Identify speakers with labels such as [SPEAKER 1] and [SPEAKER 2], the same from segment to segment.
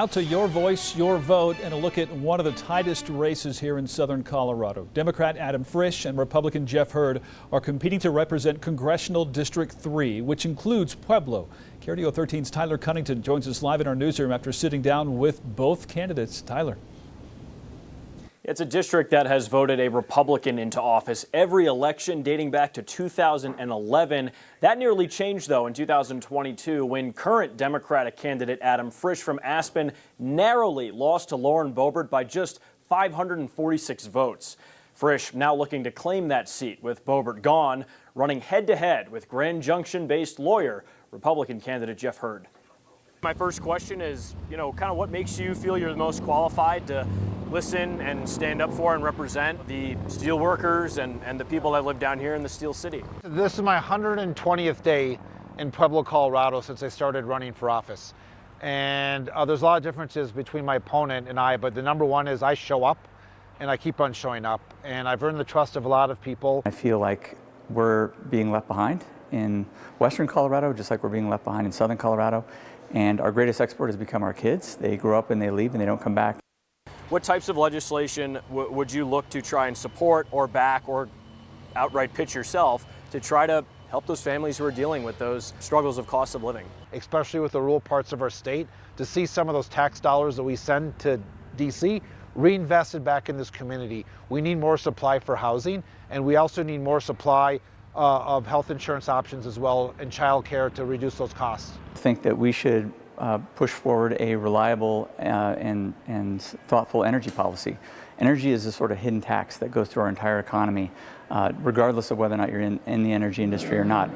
[SPEAKER 1] Out to your voice, your vote, and a look at one of the tightest races here in southern Colorado. Democrat Adam Frisch and Republican Jeff Hurd are competing to represent Congressional District 3, which includes Pueblo. KRDO 13's Tyler Cunnington joins us live in our newsroom after sitting down with both candidates. Tyler.
[SPEAKER 2] It's a district that has voted a Republican into office every election dating back to 2011. That nearly changed, though, in 2022 when current Democratic candidate Adam Frisch from Aspen narrowly lost to Lauren Boebert by just 546 votes. Frisch now looking to claim that seat with Boebert gone, running head-to-head with Grand Junction-based lawyer, Republican candidate Jeff Hurd. My first question is, kind of what makes you feel you're the most qualified to listen and stand up for and represent the steel workers and the people that live down here in the Steel City?
[SPEAKER 3] This is my 120th day in Pueblo, Colorado since I started running for office. And there's a lot of differences between my opponent and I, but the number one is I show up and I keep on showing up. And I've earned the trust of a lot of people.
[SPEAKER 4] I feel like we're being left behind in western Colorado, just like we're being left behind in southern Colorado. And our greatest export has become our kids. They grow up and they leave and they don't come back.
[SPEAKER 2] What types of legislation would you look to try and support or back or outright pitch yourself to try to help those families who are dealing with those struggles of cost of living?
[SPEAKER 3] Especially with the rural parts of our state, to see some of those tax dollars that we send to DC reinvested back in this community. We need more supply for housing, and we also need more supply of health insurance options as well and child care to reduce those costs.
[SPEAKER 4] I think that we should push forward a reliable and thoughtful energy policy. Energy is a sort of hidden tax that goes through our entire economy, regardless of whether or not you're in the energy industry or not.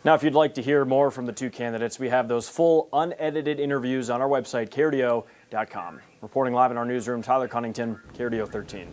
[SPEAKER 2] Now, if you'd like to hear more from the two candidates, we have those full unedited interviews on our website, KRDO.com. Reporting live in our newsroom, Tyler Cunnington, KRDO 13.